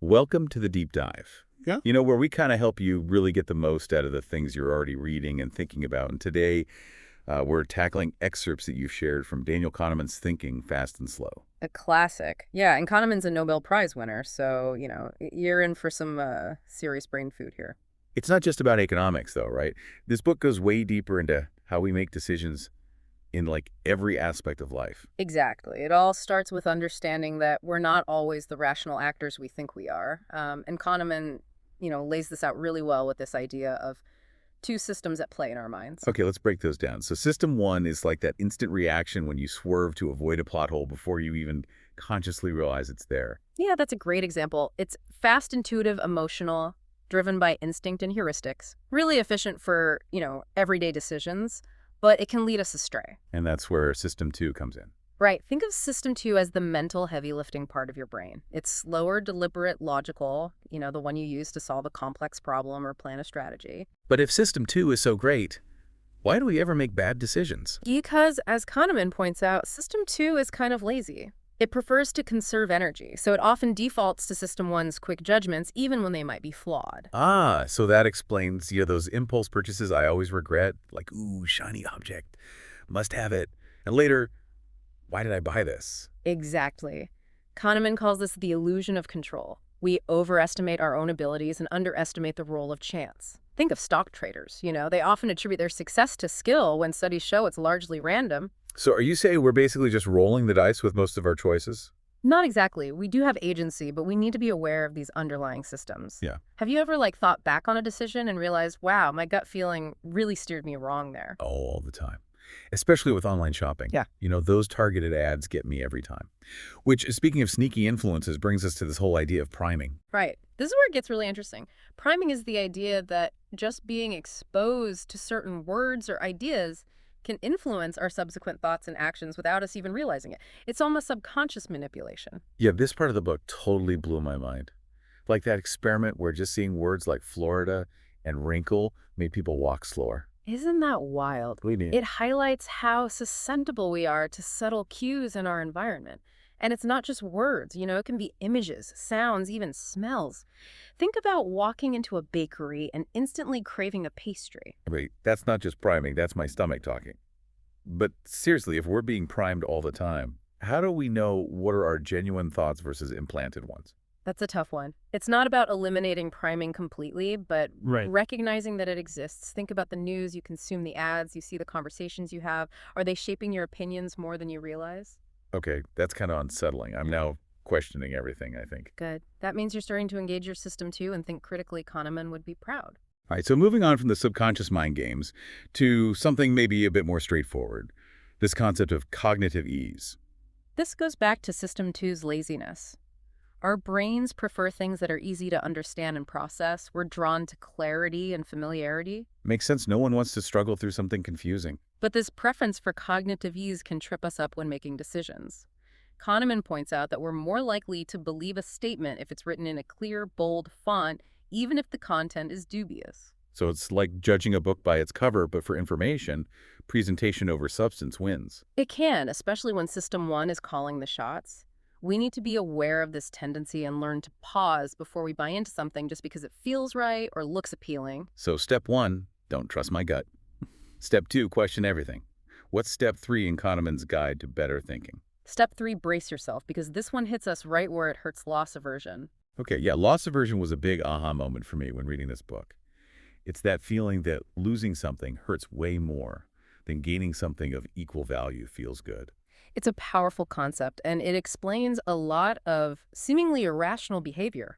Welcome to the deep dive. Yeah. Where we kind of help you really get the most out of the things you're already reading and thinking about. And today, we're tackling excerpts that you've shared from Daniel Kahneman's Thinking, Fast and Slow. A classic. Yeah, and Kahneman's a Nobel Prize winner, so, you're in for some serious brain food here. It's not just about economics, though, right? This book goes way deeper into how we make decisions in, like, every aspect of life. Exactly. It all starts with understanding that we're not always the rational actors we think we are. And Kahneman, lays this out really well with this idea of two systems at play in our minds. Okay, let's break those down. So system one is like that instant reaction when you swerve to avoid a plot hole before you even consciously realize it's there. Yeah, that's a great example. It's fast, intuitive, emotional, driven by instinct and heuristics. Really efficient for, everyday decisions, but it can lead us astray. And that's where system two comes in. Right. Think of system two as the mental heavy lifting part of your brain. It's slower, deliberate, logical, the one you use to solve a complex problem or plan a strategy. But if system two is so great, why do we ever make bad decisions? Because, as Kahneman points out, system two is kind of lazy. It prefers to conserve energy, so it often defaults to system one's quick judgments, even when they might be flawed. Ah, so that explains, those impulse purchases I always regret, like, ooh, shiny object, must have it. And later, why did I buy this? Exactly. Kahneman calls this the illusion of control. We overestimate our own abilities and underestimate the role of chance. Think of stock traders, they often attribute their success to skill when studies show it's largely random. So are you saying we're basically just rolling the dice with most of our choices? Not exactly. We do have agency, but we need to be aware of these underlying systems. Yeah. Have you ever thought back on a decision and realized, wow, my gut feeling really steered me wrong there? Oh, all the time. Especially with online shopping. Yeah. Those targeted ads get me every time. Which, speaking of sneaky influences, brings us to this whole idea of priming. Right. This is where it gets really interesting. Priming is the idea that just being exposed to certain words or ideas can influence our subsequent thoughts and actions without us even realizing it. It's almost subconscious manipulation. Yeah, this part of the book totally blew my mind. Like that experiment where just seeing words like Florida and wrinkle made people walk slower. Isn't that wild? Believe me. It highlights how susceptible we are to subtle cues in our environment. And it's not just words, it can be images, sounds, even smells. Think about walking into a bakery and instantly craving a pastry. Wait, that's not just priming, that's my stomach talking. But seriously, if we're being primed all the time, how do we know what are our genuine thoughts versus implanted ones? That's a tough one. It's not about eliminating priming completely, but Right. recognizing that it exists. Think about the news, you consume the ads, you see the conversations you have. Are they shaping your opinions more than you realize? Okay, that's kind of unsettling. I'm now questioning everything, I think. Good. That means you're starting to engage your system too and think critically. Kahneman would be proud. All right, so moving on from the subconscious mind games to something maybe a bit more straightforward, this concept of cognitive ease. This goes back to System two's laziness. Our brains prefer things that are easy to understand and process. We're drawn to clarity and familiarity. Makes sense. No one wants to struggle through something confusing. But this preference for cognitive ease can trip us up when making decisions. Kahneman points out that we're more likely to believe a statement if it's written in a clear, bold font, even if the content is dubious. So it's like judging a book by its cover, but for information, presentation over substance wins. It can, especially when System 1 is calling the shots. We need to be aware of this tendency and learn to pause before we buy into something just because it feels right or looks appealing. So step one, don't trust my gut. Step two, question everything. What's step three in Kahneman's guide to better thinking? Step 3, brace yourself, because this one hits us right where it hurts loss aversion. Okay, yeah, loss aversion was a big aha moment for me when reading this book. It's that feeling that losing something hurts way more than gaining something of equal value feels good. It's a powerful concept, and it explains a lot of seemingly irrational behavior,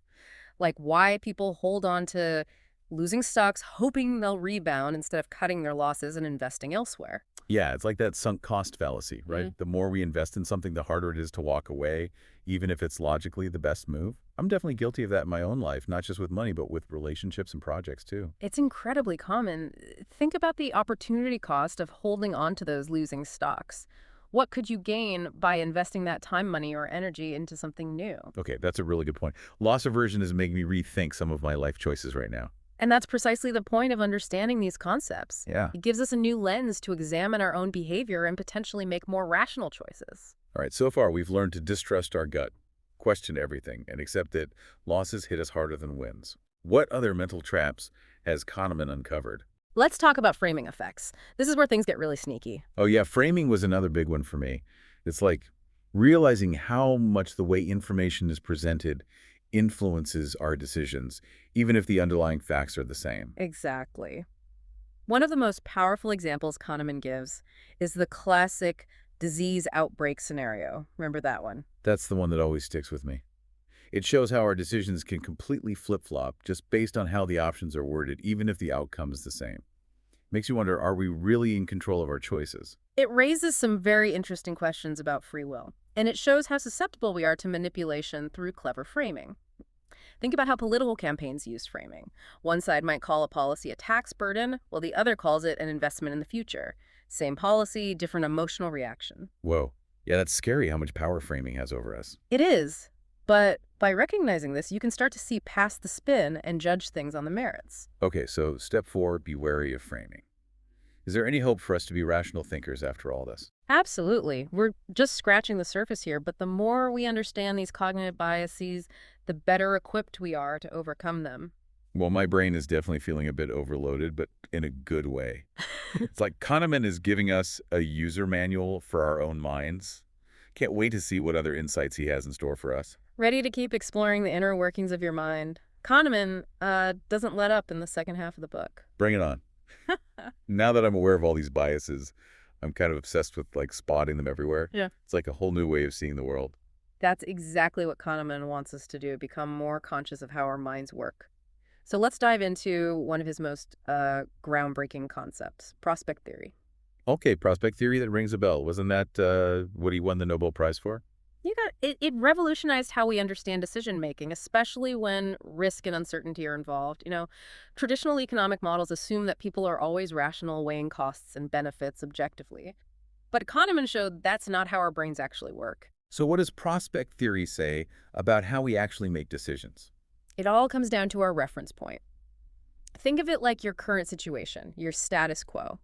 like why people hold on to losing stocks hoping they'll rebound instead of cutting their losses and investing elsewhere. Yeah, it's like that sunk cost fallacy, right? Mhm. The more we invest in something, the harder it is to walk away, even if it's logically the best move. I'm definitely guilty of that in my own life, not just with money, but with relationships and projects too. It's incredibly common. Think about the opportunity cost of holding on to those losing stocks. What could you gain by investing that time, money, or energy into something new? Okay, that's a really good point. Loss aversion is making me rethink some of my life choices right now. And that's precisely the point of understanding these concepts. Yeah. It gives us a new lens to examine our own behavior and potentially make more rational choices. All right, so far we've learned to distrust our gut, question everything, and accept that losses hit us harder than wins. What other mental traps has Kahneman uncovered? Let's talk about framing effects. This is where things get really sneaky. Oh yeah, framing was another big one for me. It's like realizing how much the way information is presented influences our decisions, even if the underlying facts are the same. Exactly. One of the most powerful examples Kahneman gives is the classic disease outbreak scenario. Remember that one? That's the one that always sticks with me. It shows how our decisions can completely flip-flop just based on how the options are worded, even if the outcome is the same. Makes you wonder, are we really in control of our choices? It raises some very interesting questions about free will, and it shows how susceptible we are to manipulation through clever framing. Think about how political campaigns use framing. One side might call a policy a tax burden, while the other calls it an investment in the future. Same policy, different emotional reaction. Whoa. Yeah, that's scary how much power framing has over us. It is, but by recognizing this, you can start to see past the spin and judge things on the merits. Okay, so step 4, be wary of framing. Is there any hope for us to be rational thinkers after all this? Absolutely. We're just scratching the surface here, but the more we understand these cognitive biases, the better equipped we are to overcome them. Well, my brain is definitely feeling a bit overloaded, but in a good way. It's like Kahneman is giving us a user manual for our own minds. Can't wait to see what other insights he has in store for us. Ready to keep exploring the inner workings of your mind. Kahneman doesn't let up in the second half of the book. Bring it on. Now that I'm aware of all these biases, I'm kind of obsessed with like spotting them everywhere. Yeah. It's like a whole new way of seeing the world. That's exactly what Kahneman wants us to do, become more conscious of how our minds work. So let's dive into one of his most groundbreaking concepts, prospect theory. Okay, prospect theory, that rings a bell. Wasn't that what he won the Nobel Prize for? You got it. It revolutionized how we understand decision making, especially when risk and uncertainty are involved. Traditional economic models assume that people are always rational, weighing costs and benefits objectively. But Kahneman showed that's not how our brains actually work. So what does prospect theory say about how we actually make decisions? It all comes down to our reference point. Think of it like your current situation, your status quo.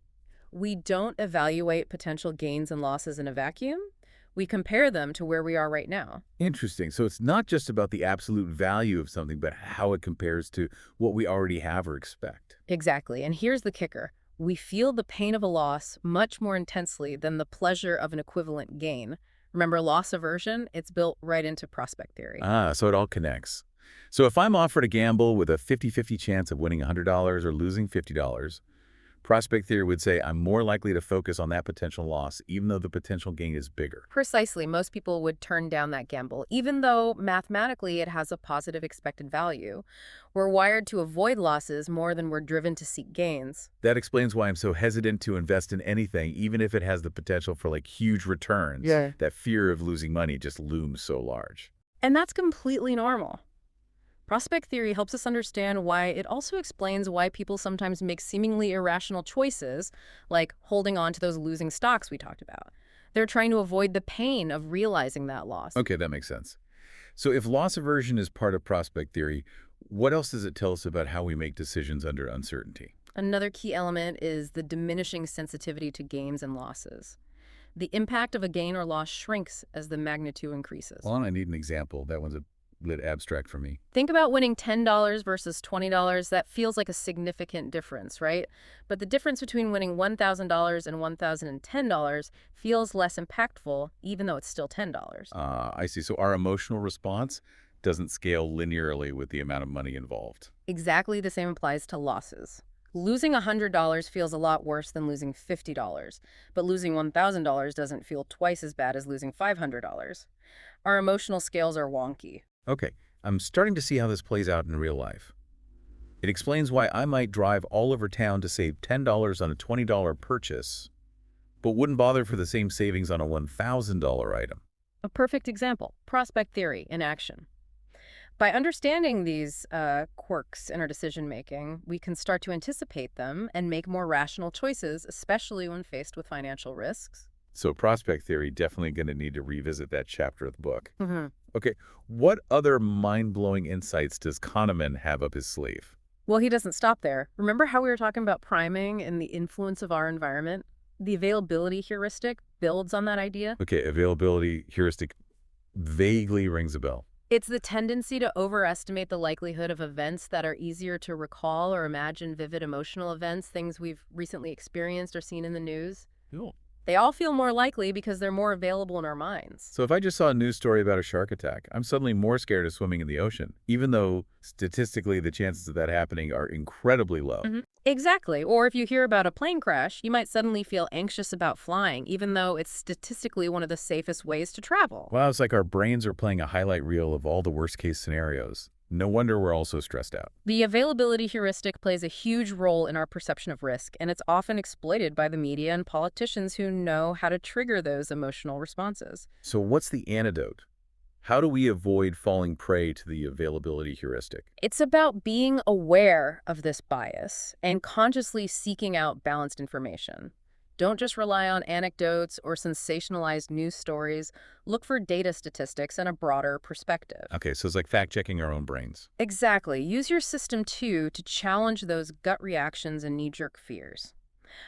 We don't evaluate potential gains and losses in a vacuum. We compare them to where we are right now. Interesting. So it's not just about the absolute value of something, but how it compares to what we already have or expect. Exactly. And here's the kicker. We feel the pain of a loss much more intensely than the pleasure of an equivalent gain. Remember loss aversion? It's built right into prospect theory. Ah, so it all connects. So if I'm offered a gamble with a 50-50 chance of winning $100 or losing $50, prospect theory would say I'm more likely to focus on that potential loss, even though the potential gain is bigger. Precisely. Most people would turn down that gamble, even though mathematically it has a positive expected value. We're wired to avoid losses more than we're driven to seek gains. That explains why I'm so hesitant to invest in anything, even if it has the potential for like huge returns. Yeah. That fear of losing money just looms so large. And that's completely normal. Prospect theory helps us understand why. It also explains why people sometimes make seemingly irrational choices, like holding on to those losing stocks we talked about. They're trying to avoid the pain of realizing that loss. Okay, that makes sense. So if loss aversion is part of prospect theory, what else does it tell us about how we make decisions under uncertainty? Another key element is the diminishing sensitivity to gains and losses. The impact of a gain or loss shrinks as the magnitude increases. Well, I need an example. That one's a bit abstract for me. Think about winning $10 versus $20. That feels like a significant difference, right? But the difference between winning $1,000 and $1,010 feels less impactful, even though it's still $10. I see. So our emotional response doesn't scale linearly with the amount of money involved. Exactly the same applies to losses. Losing $100 feels a lot worse than losing $50, but losing $1,000 doesn't feel twice as bad as losing $500. Our emotional scales are wonky. Okay, I'm starting to see how this plays out in real life. It explains why I might drive all over town to save $10 on a $20 purchase, but wouldn't bother for the same savings on a $1,000 item. A perfect example, prospect theory in action. By understanding these quirks in our decision-making, we can start to anticipate them and make more rational choices, especially when faced with financial risks. So prospect theory, definitely going to need to revisit that chapter of the book. Mm-hmm. Okay, what other mind-blowing insights does Kahneman have up his sleeve? Well, he doesn't stop there. Remember how we were talking about priming and the influence of our environment? The availability heuristic builds on that idea. Okay, availability heuristic vaguely rings a bell. It's the tendency to overestimate the likelihood of events that are easier to recall or imagine vivid emotional events, things we've recently experienced or seen in the news. Cool. They all feel more likely because they're more available in our minds. So if I just saw a news story about a shark attack, I'm suddenly more scared of swimming in the ocean, even though statistically the chances of that happening are incredibly low. Exactly. Or if you hear about a plane crash, you might suddenly feel anxious about flying, even though it's statistically one of the safest ways to travel. Wow, it's like our brains are playing a highlight reel of all the worst case scenarios. No wonder we're all so stressed out. The availability heuristic plays a huge role in our perception of risk, and it's often exploited by the media and politicians who know how to trigger those emotional responses. So what's the antidote? How do we avoid falling prey to the availability heuristic? It's about being aware of this bias and consciously seeking out balanced information. Don't just rely on anecdotes or sensationalized news stories. Look for data statistics and a broader perspective. Okay, so it's like fact-checking our own brains. Exactly. Use your system, too, to challenge those gut reactions and knee-jerk fears.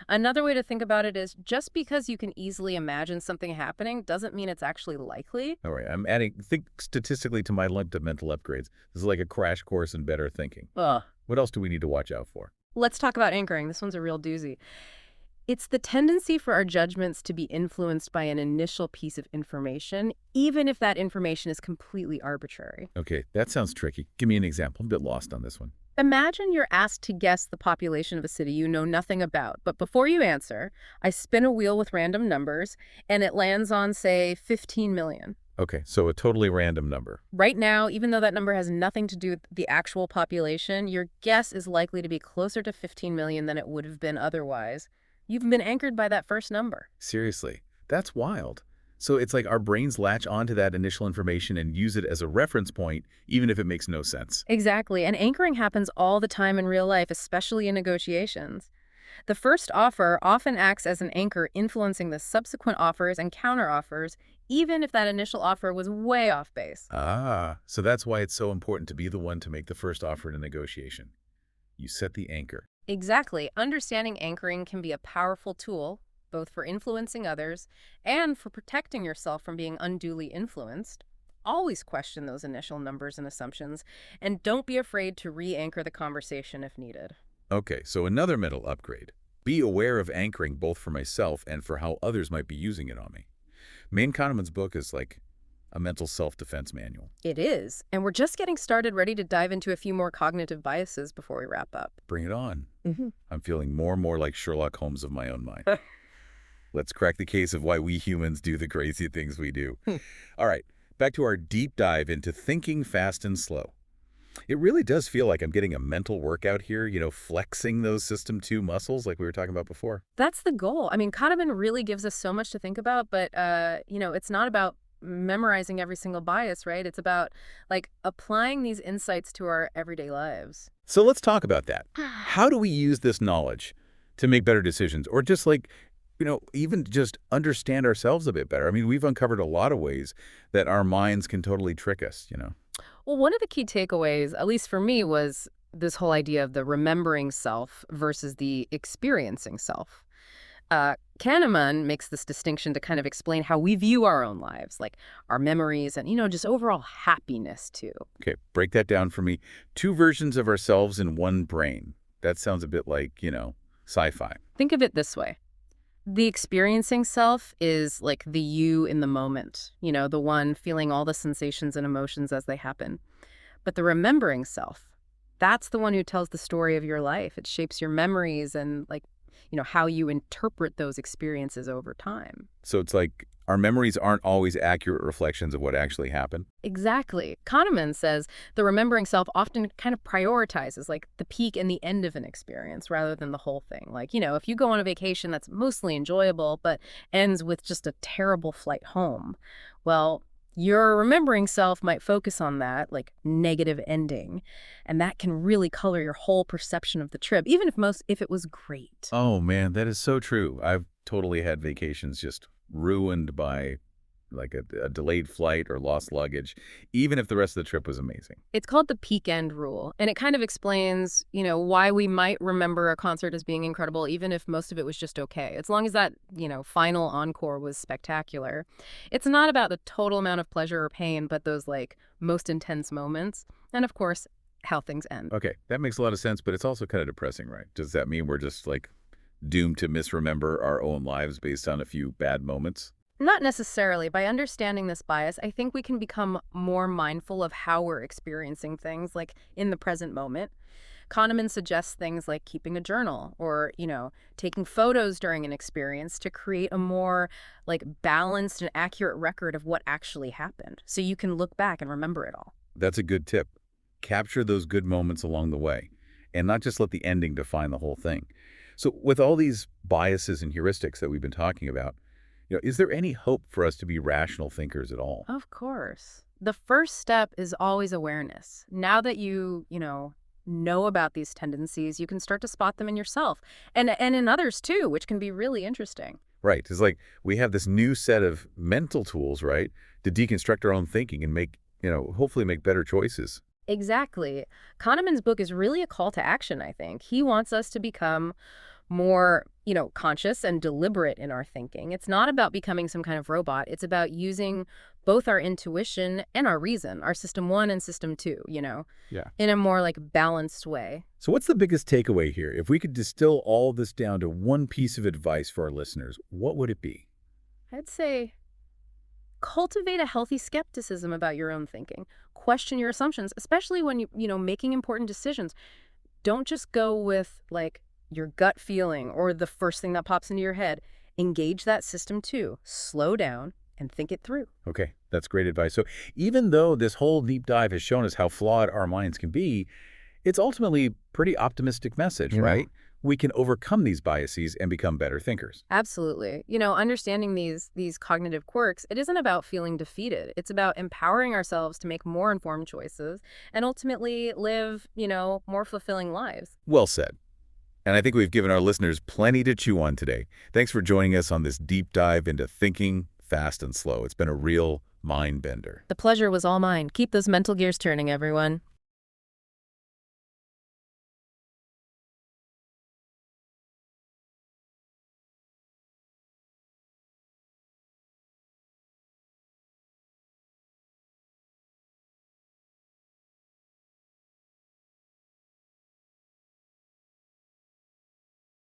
Another way to think about it is just because you can easily imagine something happening doesn't mean it's actually likely. All right, I'm adding, think statistically to my list of mental upgrades. This is like a crash course in better thinking. Ugh. What else do we need to watch out for? Let's talk about anchoring. This one's a real doozy. It's the tendency for our judgments to be influenced by an initial piece of information, even if that information is completely arbitrary. Okay, that sounds tricky. Give me an example. I'm a bit lost on this one. Imagine you're asked to guess the population of a city you know nothing about, but before you answer, I spin a wheel with random numbers, and it lands on, say, 15 million. Okay, so a totally random number. Right now, even though that number has nothing to do with the actual population, your guess is likely to be closer to 15 million than it would have been otherwise. You've been anchored by that first number. Seriously, that's wild. So it's like our brains latch onto that initial information and use it as a reference point, even if it makes no sense. Exactly, and anchoring happens all the time in real life, especially in negotiations. The first offer often acts as an anchor influencing the subsequent offers and counteroffers, even if that initial offer was way off base. Ah, so that's why it's so important to be the one to make the first offer in a negotiation. You set the anchor. Exactly. Understanding anchoring can be a powerful tool, both for influencing others and for protecting yourself from being unduly influenced. Always question those initial numbers and assumptions, and don't be afraid to re-anchor the conversation if needed. Okay, so another mental upgrade. Be aware of anchoring both for myself and for how others might be using it on me. Kahneman's book is like a mental self-defense manual. It is, and we're just getting started, ready to dive into a few more cognitive biases before we wrap up. Bring it on. Mm-hmm. I'm feeling more and more like Sherlock Holmes of my own mind. Let's crack the case of why we humans do the crazy things we do. All right, back to our deep dive into thinking fast and slow. It really does feel like I'm getting a mental workout here, flexing those system 2 muscles like we were talking about before. That's the goal. I mean, Kahneman really gives us so much to think about, but, it's not about memorizing every single bias, right? It's about, applying these insights to our everyday lives. So let's talk about that. How do we use this knowledge to make better decisions or just even just understand ourselves a bit better? I mean, we've uncovered a lot of ways that our minds can totally trick us. Well, one of the key takeaways, at least for me, was this whole idea of the remembering self versus the experiencing self. Kahneman makes this distinction to kind of explain how we view our own lives, like our memories and, just overall happiness, too. Okay, break that down for me. 2 versions of ourselves in one brain. That sounds a bit like, sci-fi. Think of it this way. The experiencing self is like the you in the moment, the one feeling all the sensations and emotions as they happen. But the remembering self, that's the one who tells the story of your life. It shapes your memories and, how you interpret those experiences over time. So it's like our memories aren't always accurate reflections of what actually happened? Exactly. Kahneman says the remembering self often kind of prioritizes the peak and the end of an experience rather than the whole thing. If you go on a vacation that's mostly enjoyable but ends with just a terrible flight home, well, your remembering self might focus on that, negative ending, and that can really color your whole perception of the trip, even if it was great. Oh, man, that is so true. I've totally had vacations just ruined by like a delayed flight or lost luggage, even if the rest of the trip was amazing. It's called the peak end rule, and it kind of explains, why we might remember a concert as being incredible, even if most of it was just okay, as long as that, final encore was spectacular. It's not about the total amount of pleasure or pain, but those, like, most intense moments, and of course, how things end. Okay, that makes a lot of sense, but it's also kind of depressing, right? Does that mean we're just, like, doomed to misremember our own lives based on a few bad moments? Not necessarily. By understanding this bias, I think we can become more mindful of how we're experiencing things, like in the present moment. Kahneman suggests things like keeping a journal or, taking photos during an experience to create a more like balanced and accurate record of what actually happened. So you can look back and remember it all. That's a good tip. Capture those good moments along the way, and not just let the ending define the whole thing. So with all these biases and heuristics that we've been talking about, is there any hope for us to be rational thinkers at all? Of course. The first step is always awareness. Now that you know about these tendencies, you can start to spot them in yourself and in others too, which can be really interesting. Right. It's like we have this new set of mental tools, right, to deconstruct our own thinking and make, hopefully make better choices. Exactly. Kahneman's book is really a call to action, I think. He wants us to become more, conscious and deliberate in our thinking. It's not about becoming some kind of robot. It's about using both our intuition and our reason, our system one and system two, Yeah. in a more like balanced way. So what's the biggest takeaway here? If we could distill all this down to one piece of advice for our listeners, what would it be? I'd say cultivate a healthy skepticism about your own thinking. Question your assumptions, especially when making important decisions. Don't just go with like your gut feeling or the first thing that pops into your head. Engage that system too. Slow down and think it through. Okay, that's great advice. So even though this whole deep dive has shown us how flawed our minds can be, it's ultimately a pretty optimistic message, Yeah. right? We can overcome these biases and become better thinkers. Absolutely. Understanding these cognitive quirks, it isn't about feeling defeated. It's about empowering ourselves to make more informed choices and ultimately live, more fulfilling lives. Well said. And I think we've given our listeners plenty to chew on today. Thanks for joining us on this deep dive into thinking fast and slow. It's been a real mind bender. The pleasure was all mine. Keep those mental gears turning, everyone.